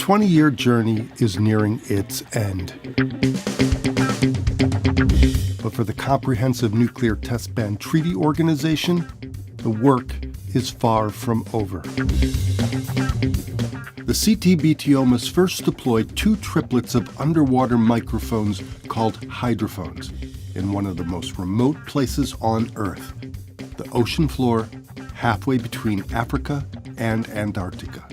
20-year journey is nearing its end. But for the Comprehensive Nuclear Test Ban Treaty Organization, the work is far from over. The CTBTO must first deploy 2 triplets of underwater microphones called hydrophones in one of the most remote places on Earth, the ocean floor halfway between Africa and Antarctica.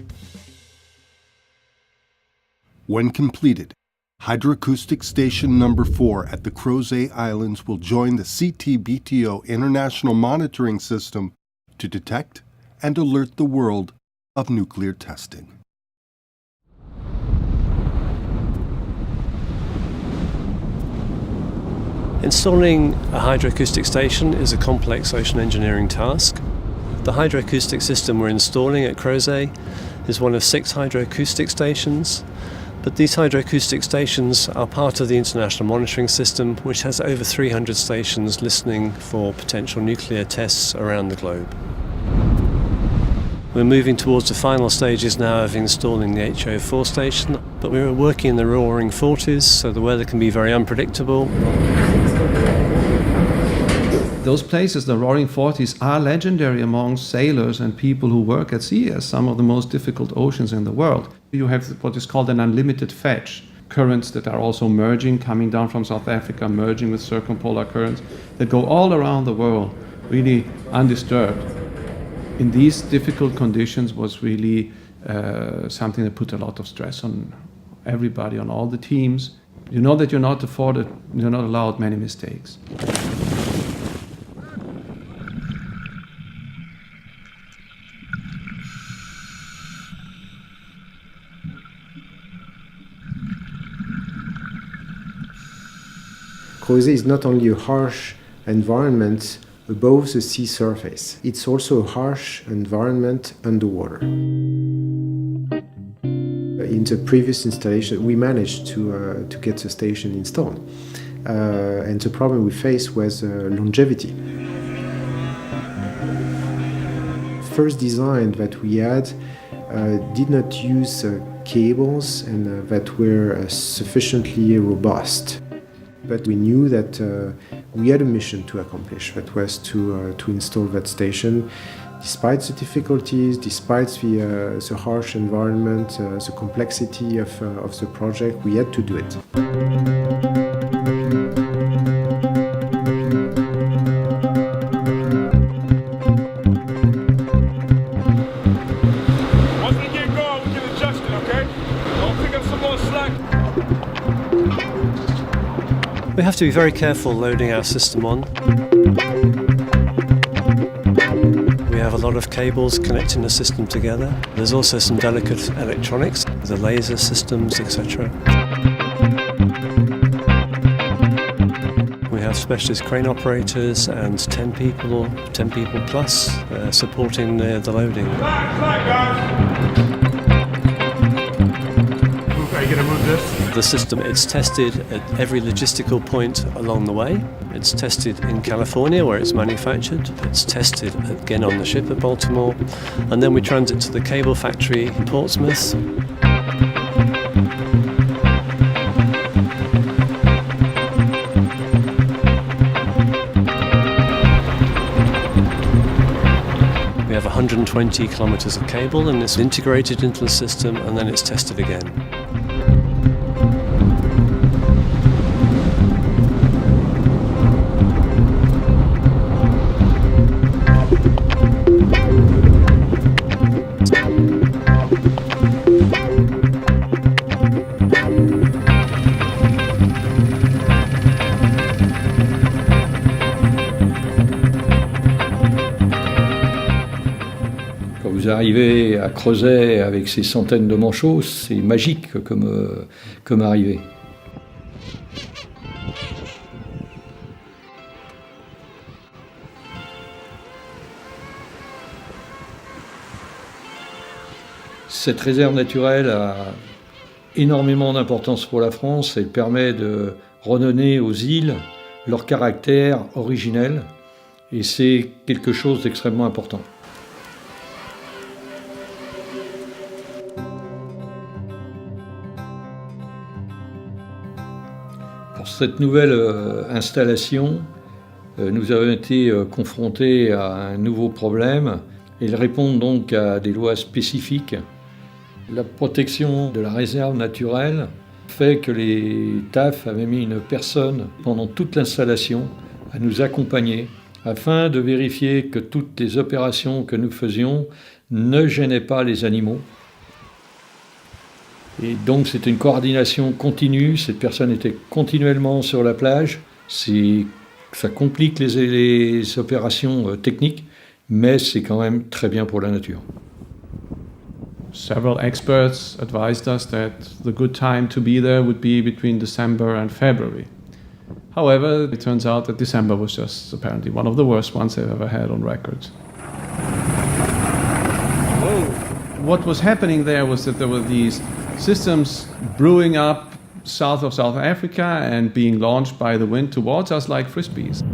When completed, Hydroacoustic Station Number 4 at the Crozet Islands will join the CTBTO International Monitoring System to detect and alert the world of nuclear testing. Installing a hydroacoustic station is a complex ocean engineering task. The hydroacoustic system we're installing at Crozet is one of 6 hydroacoustic stations, but these hydroacoustic stations are part of the International Monitoring System, which has over 300 stations listening for potential nuclear tests around the globe. We're moving towards the final stages now of installing the HO4 station, but we're working in the roaring 40s, so the weather can be very unpredictable. Those places, the Roaring Forties, are legendary among sailors and people who work at sea as some of the most difficult oceans in the world. You have what is called an unlimited fetch, currents that are also merging, coming down from South Africa, merging with circumpolar currents that go all around the world, really undisturbed. In these difficult conditions was really something that put a lot of stress on everybody, on all the teams. You know that you're not allowed many mistakes. Crozet is not only a harsh environment above the sea surface, it's also a harsh environment underwater. In the previous installation, we managed to get the station installed. And the problem we faced was longevity. First design that we had did not use cables and that were sufficiently robust. But we knew that we had a mission to accomplish, that was to install that station. Despite the difficulties, despite the harsh environment, the complexity of the project, we had to do it. Once we get going, we can adjust it, okay? I'll pick up some more slack. We have to be very careful loading our system on. We have a lot of cables connecting the system together. There's also some delicate electronics, the laser systems, etc. We have specialist crane operators and 10 people plus supporting the loading. Slack, guys! Are you gonna move this? The system, it's tested at every logistical point along the way. It's tested in California where it's manufactured. It's tested again on the ship at Baltimore. And then we transit to the cable factory in Portsmouth. We have 120 kilometers of cable and it's integrated into the system and then it's tested again. Vous arrivez à Crozet avec ces centaines de manchots, c'est magique comme arrivée. Cette réserve naturelle a énormément d'importance pour la France. Elle permet de redonner aux îles leur caractère originel et c'est quelque chose d'extrêmement important. Pour cette nouvelle installation, nous avons été confrontés à un nouveau problème. Ils répondent donc à des lois spécifiques. La protection de la réserve naturelle fait que les TAF avaient mis une personne pendant toute l'installation à nous accompagner afin de vérifier que toutes les opérations que nous faisions ne gênaient pas les animaux. Et donc c'est une coordination continue, cette personne était continuellement sur la plage. Ça complique les opérations techniques, mais c'est quand même très bien pour la nature. Several experts advised us that the good time to be there would be between December and February. However, it turns out that December was just apparently one of the worst ones they've ever had on record. What was happening there was that there were these systems brewing up south of South Africa and being launched by the wind towards us like frisbees.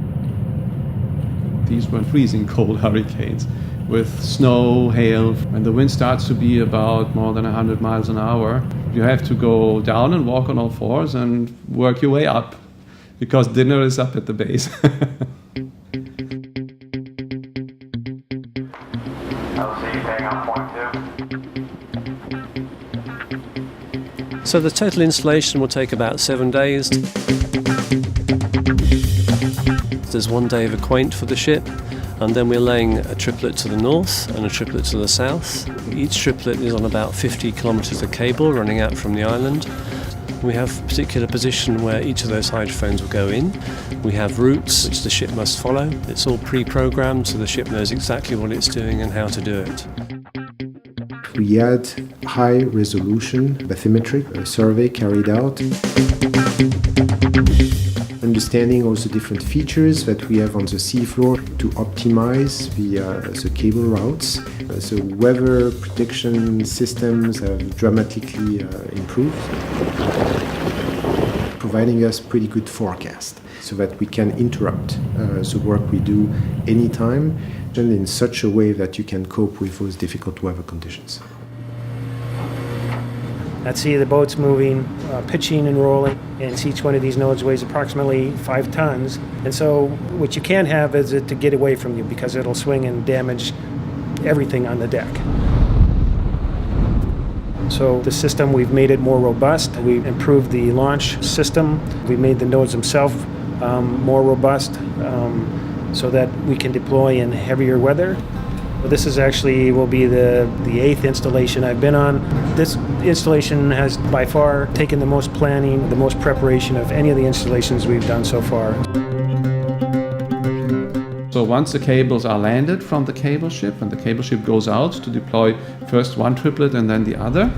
These were freezing cold hurricanes with snow, hail, and the wind starts to be about more than 100 miles an hour. You have to go down and walk on all fours and work your way up because dinner is up at the base. So the total installation will take about 7 days. There's 1 day of acquaint for the ship, and then we're laying a triplet to the north and a triplet to the south. Each triplet is on about 50 kilometres of cable running out from the island. We have a particular position where each of those hydrophones will go in. We have routes which the ship must follow. It's all pre-programmed, so the ship knows exactly what it's doing and how to do it. We had high-resolution bathymetric survey carried out, understanding also different features that we have on the seafloor to optimize the cable routes. So weather prediction systems have dramatically improved, providing us pretty good forecast so that we can interrupt the work we do anytime and in such a way that you can cope with those difficult weather conditions. At sea, the boat's moving, pitching and rolling, and each one of these nodes weighs approximately 5 tons. And so what you can't have is it to get away from you because it'll swing and damage everything on the deck. So the system, we've made it more robust. We've improved the launch system. We've made the nodes themselves more robust so that we can deploy in heavier weather. This is actually will be the 8th installation I've been on. This installation has by far taken the most planning, the most preparation of any of the installations we've done so far. So once the cables are landed from the cable ship and the cable ship goes out to deploy first one triplet and then the other,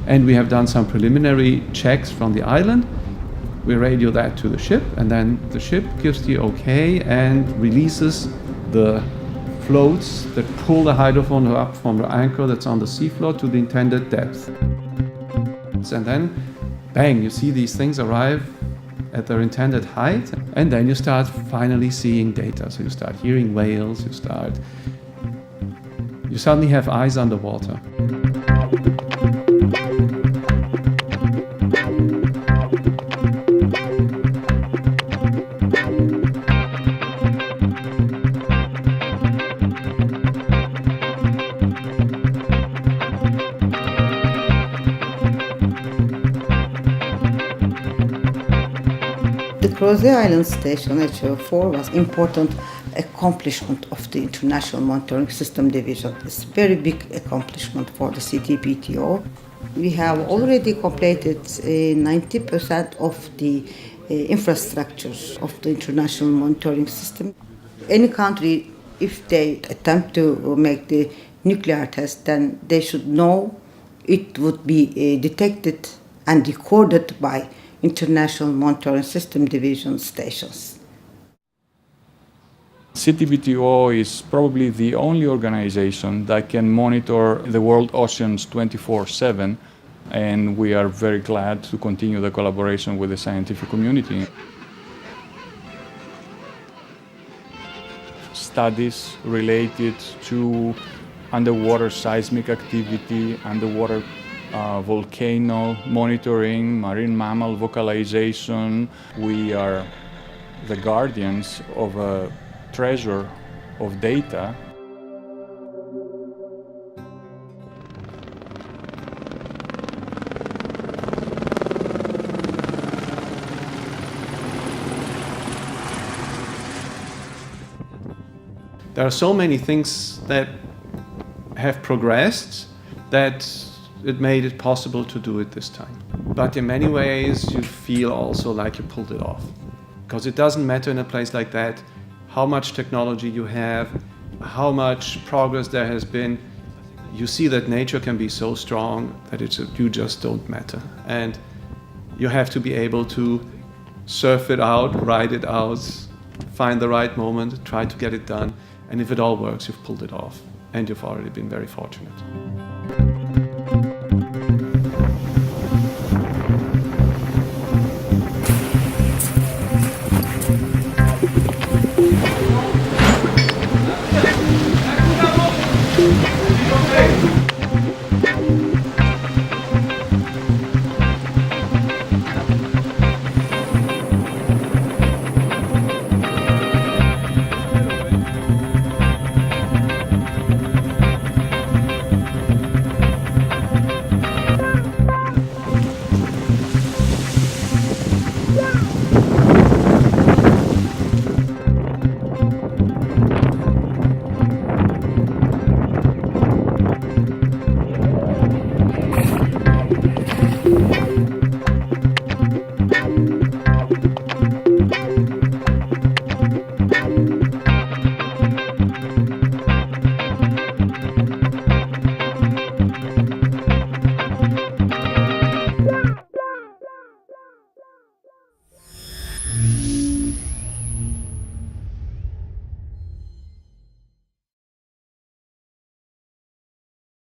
and we have done some preliminary checks from the island, we radio that to the ship, and then the ship gives the okay and releases the floats that pull the hydrophone up from the anchor that's on the seafloor to the intended depth. And then, bang, you see these things arrive at their intended height, and then you start finally seeing data. So you start hearing whales, you suddenly have eyes underwater. The Crozet Island Station, HO4, was important accomplishment of the International Monitoring System Division. It's a very big accomplishment for the CTBTO. We have already completed 90% of the infrastructures of the International Monitoring System. Any country, if they attempt to make the nuclear test, then they should know it would be detected and recorded by International Monitoring System Division stations. CTBTO is probably the only organization that can monitor the world oceans 24/7, and we are very glad to continue the collaboration with the scientific community. Studies related to underwater seismic activity, underwater volcano monitoring, marine mammal vocalization. We are the guardians of a treasure of data. There are so many things that have progressed that it made it possible to do it this time. But in many ways, you feel also like you pulled it off. Because it doesn't matter in a place like that how much technology you have, how much progress there has been. You see that nature can be so strong that you just don't matter. And you have to be able to surf it out, ride it out, find the right moment, try to get it done. And if it all works, you've pulled it off. And you've already been very fortunate.